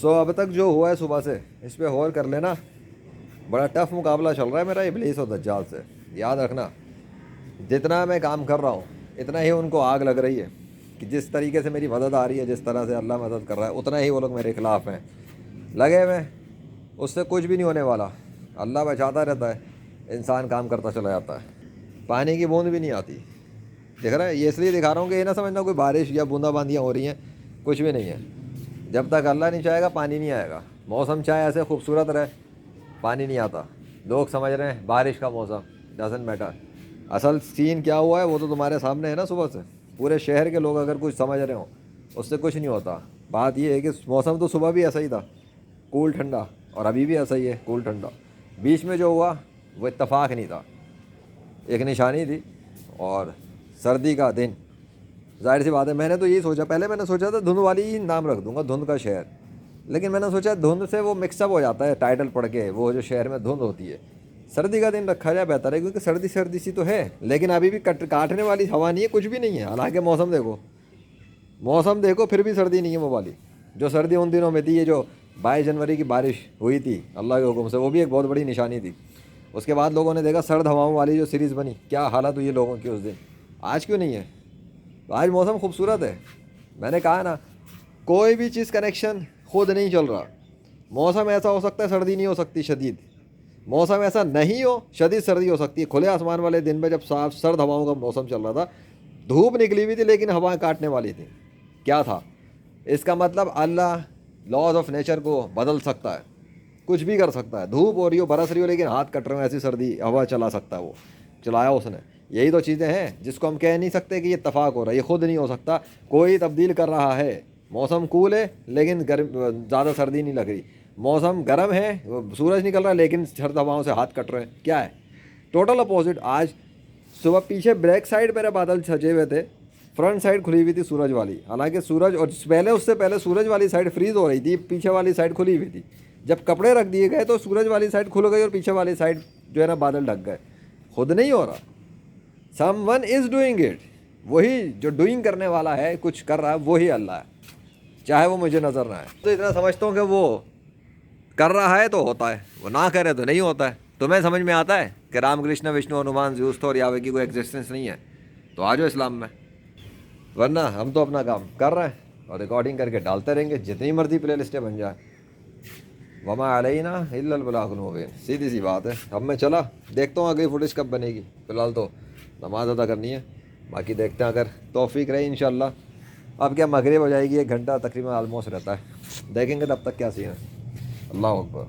اب تک جو ہوا ہے صبح سے اس پہ غور کر لینا. بڑا ٹف مقابلہ چل رہا ہے میرا ابلیس اور دجال سے. یاد رکھنا جتنا میں کام کر رہا ہوں اتنا ہی ان کو آگ لگ رہی ہے کہ جس طریقے سے میری مدد آ رہی ہے, جس طرح سے اللہ مدد کر رہا ہے, اتنا ہی وہ لوگ میرے خلاف ہیں لگے ہوئے. اس سے کچھ بھی نہیں ہونے والا. اللہ بچاتا رہتا ہے, انسان کام کرتا چلا جاتا ہے. پانی کی بوند بھی نہیں آتی. دیکھ رہا ہے, یہ اس لیے دکھا رہا ہوں کہ یہ نہ سمجھنا کوئی بارش یا بوندا باندیاں ہو رہی ہیں, کچھ بھی نہیں ہے. جب تک اللہ نہیں چاہے گا پانی نہیں آئے گا. موسم چاہے ایسے خوبصورت رہے, پانی نہیں آتا. لوگ سمجھ رہے ہیں بارش کا موسم, ڈزنٹ میٹر. اصل سین کیا ہوا ہے وہ تو تمہارے سامنے ہے نا. صبح سے پورے شہر کے لوگ اگر کچھ سمجھ رہے ہوں اس سے کچھ نہیں ہوتا. بات یہ ہے کہ موسم تو صبح بھی ایسا ہی تھا, کول ٹھنڈا, اور ابھی بھی ایسا ہی ہے کول ٹھنڈا. بیچ میں جو ہوا وہ اتفاق نہیں تھا, ایک نشانی تھی. اور سردی کا دن, ظاہر سی بات ہے, میں نے تو یہی سوچا, پہلے میں نے سوچا تھا دھند والی ہی نام رکھ دوں گا, دھند کا شہر. لیکن میں نے سوچا دھند سے وہ مکس اپ ہو جاتا ہے ٹائٹل پڑھ کے, وہ جو شہر میں دھند ہوتی ہے. سردی کا دن رکھا جائے بہتر ہے, کیونکہ سردی سردی سی تو ہے لیکن ابھی بھی کاٹنے والی ہوا نہیں ہے, کچھ بھی نہیں ہے. حالانکہ موسم دیکھو پھر بھی سردی نہیں ہے وہ والی جو سردی ان دنوں میں تھی. یہ جو 22 جنوری کی بارش ہوئی تھی اللہ کے حکم سے, وہ بھی ایک بہت بڑی نشانی تھی. اس کے بعد لوگوں نے دیکھا سرد ہواؤں والی جو سیریز بنی, کیا حالت ہوئی لوگوں کی اس دن. آج کیوں نہیں ہے؟ آج موسم خوبصورت ہے. میں نے کہا نا, کوئی بھی چیز کنیکشن خود نہیں چل رہا. موسم ایسا ہو سکتا ہے سردی نہیں ہو سکتی شدید, موسم ایسا نہیں ہو شدید سردی ہو سکتی ہے. کھلے آسمان والے دن میں جب صاف سرد ہواؤں کا موسم چل رہا تھا, دھوپ نکلی ہوئی تھی لیکن ہوائیں کاٹنے والی تھیں. کیا تھا اس کا مطلب؟ اللہ لاز آف نیچر کو بدل سکتا ہے, کچھ بھی کر سکتا ہے. دھوپ ہو رہی ہو, برس رہی ہو, لیکن ہاتھ کٹ رہے ہو, ایسی سردی ہوا چلا سکتا ہے. وہ چلایا اس نے. یہی تو چیزیں ہیں جس کو ہم کہہ نہیں سکتے کہ یہ اتفاق ہو رہا ہے. یہ خود نہیں ہو سکتا, کوئی تبدیل کر رہا ہے. موسم کول ہے لیکن زیادہ سردی نہیں لگ رہی. موسم گرم ہے, سورج نکل رہا ہے لیکن سرد ہواؤں سے ہاتھ کٹ رہے ہیں. کیا ہے؟ Total opposite. آج صبح پیچھے بلیک سائڈ میرے بادل چھجے ہوئے تھے, فرنٹ سائڈ کھلی ہوئی تھی سورج والی. حالانکہ سورج, اور اس سے پہلے سورج والی سائڈ فریز ہو رہی تھی, پیچھے والی سائڈ کھلی ہوئی تھی. جب کپڑے رکھ دیے گئے تو سورج والی سائڈ کھل گئی اور پیچھے والی سائڈ جو ہے نا بادل ڈھک گئے. خود نہیں ہو رہا, some one is doing it. وہی جو ڈوئنگ کرنے والا ہے, کچھ کر رہا ہے, وہی اللہ ہے, چاہے وہ مجھے نظر نہ آئے. تو اتنا سمجھتا ہوں کہ وہ کر رہا ہے تو ہوتا ہے, وہ نہ کرے تو نہیں ہوتا ہے. تمہیں سمجھ میں آتا ہے کہ رام کرشن وشنو ہنومان زیوس اور یاوے کی کوئی ایگزسٹنس نہیں ہے, تو آ جاؤ اسلام میں. ورنہ ہم تو اپنا کام کر رہے ہیں اور ریکارڈنگ کر کے ڈالتے رہیں گے, جتنی مرضی پلے لسٹیں بن جائیں. وما علینا الا البلاغ المبین. سیدھی سی بات ہے. اب میں چلا دیکھتا ہوں اگلی فوٹیج کب بنے گی. فی الحال تو نماز ادا کرنی ہے, باقی دیکھتے ہیں اگر توفیق رہی انشاءاللہ. اب کیا مغرب ہو جائے گی, 1 گھنٹہ تقریباً آلموسٹ رہتا ہے, دیکھیں گے تب تک کیا سین ہے. اللہ اکبر.